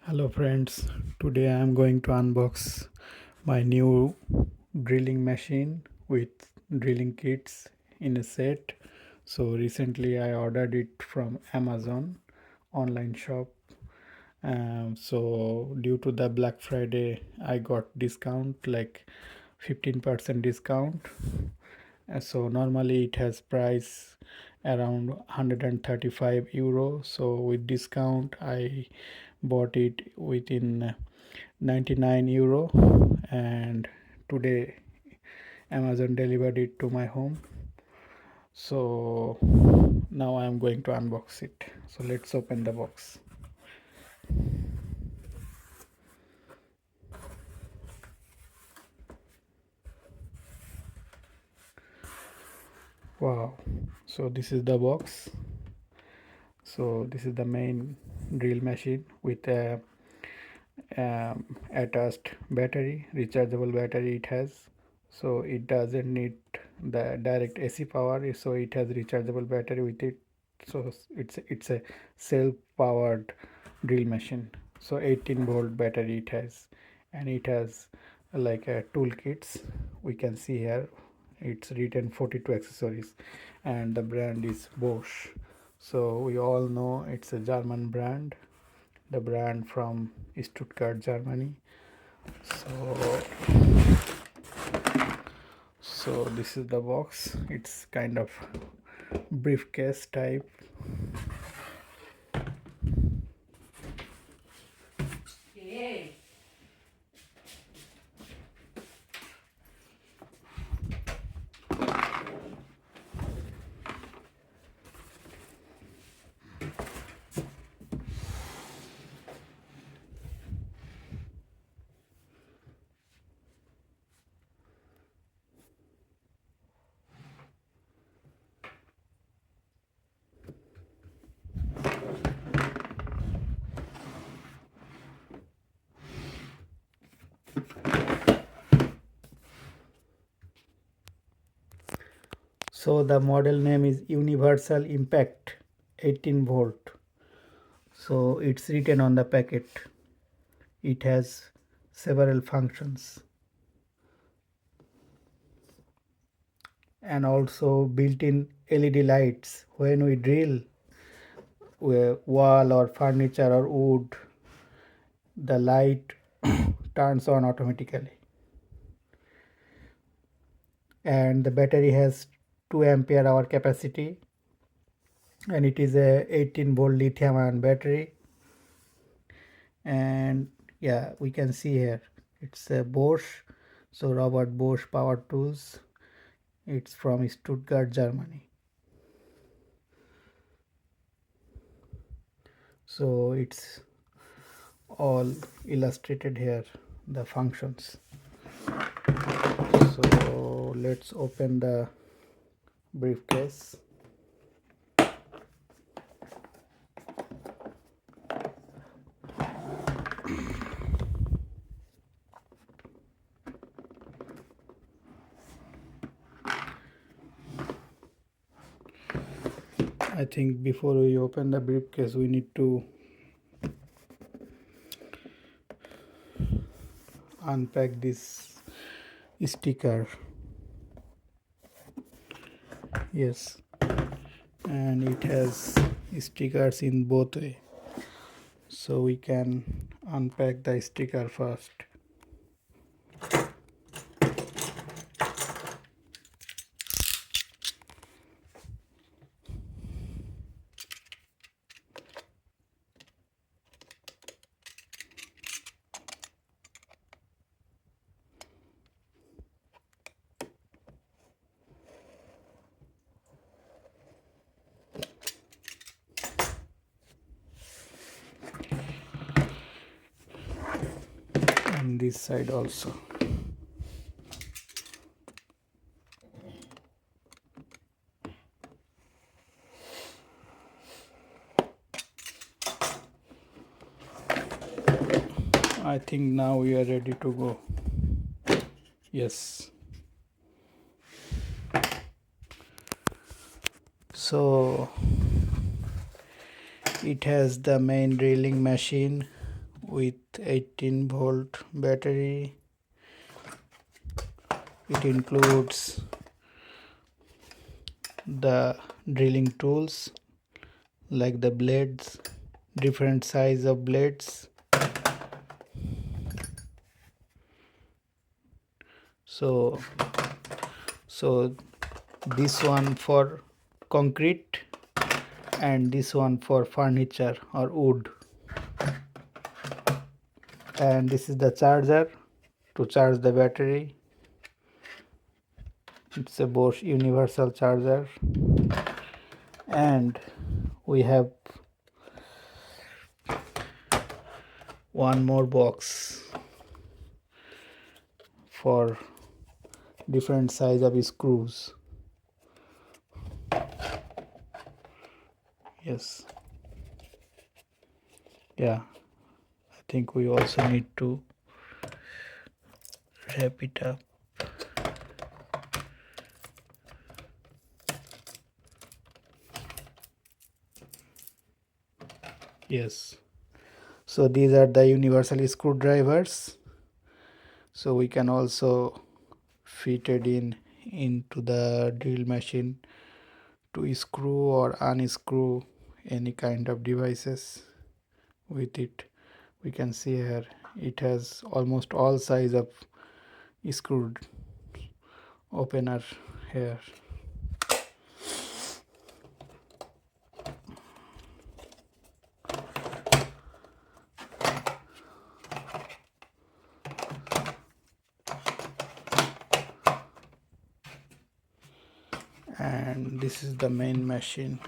Hello friends, today I am going to unbox my new drilling machine with drilling kits in a set. So recently I ordered it from Amazon online shop. So due to the Black Friday I got discount like 15% discount. So normally it has price around 135 euro. So with discount I bought it within 99 euro, and today Amazon delivered it to my home. So now I am going to unbox it. So let's open the box. Wow, so this is the box. So this is the main drill machine with a attached battery, rechargeable battery it has. So it doesn't need the direct AC power, so it has rechargeable battery with it. So it's a self powered drill machine. So 18-volt battery it has, and it has like a toolkits. We can see here it's written 42 accessories, and the brand is Bosch. So we all know it's a German brand, the brand from Stuttgart, Germany. So this is the box. It's kind of briefcase type. So the model name is Universal Impact 18 volt. So it's written on the packet. It has several functions and also built-in LED lights. When we drill wall or furniture or wood, the light turns on automatically. And the battery has 2 ampere hour capacity, and it is a 18 volt lithium ion battery. And yeah, we can see here it's a Bosch, so Robert Bosch power tools. It's from Stuttgart, Germany. So it's all illustrated here, the functions. So let's open the briefcase. I think before we open the briefcase we need to unpack this sticker. Yes, and it has stickers in both way, so we can unpack the sticker first. And this side also. I think now we are ready to go. Yes. So it has the main drilling machine with 18-volt battery. It includes the drilling tools like the blades, different size of blades. So this one for concrete and this one for furniture or wood. And this is the charger to charge the battery. It's a Bosch universal charger. And we have one more box for different size of screws. Yes, yeah, I think we also need to wrap it up. Yes, so these are the universal screwdrivers, so we can also fit it into the drill machine to screw or unscrew any kind of devices with it. We can see here it has almost all size of screw opener here. And this is the main machine.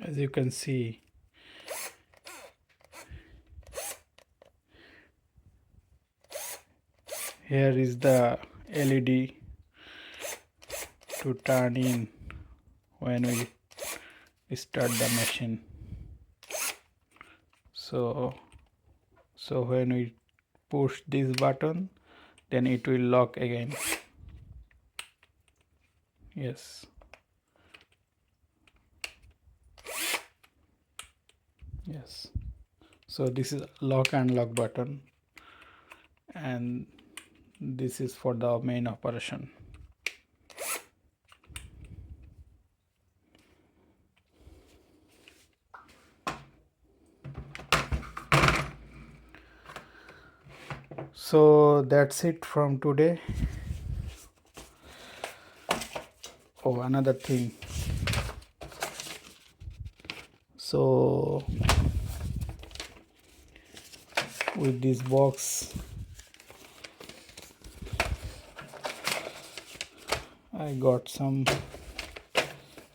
As you can see, here is the LED to turn in when we start the machine. So when we push this button, then it will lock again. Yes. Yes. So this is lock and lock button, and this is for the main operation. So that's it from today. Oh, another thing. So with this box, I got some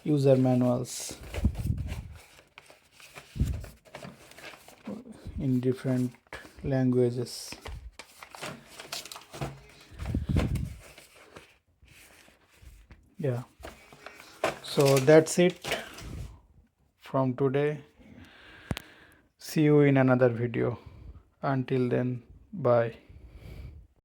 user manuals in different languages. Yeah, so that's it from today. See you in another video. Until then, bye.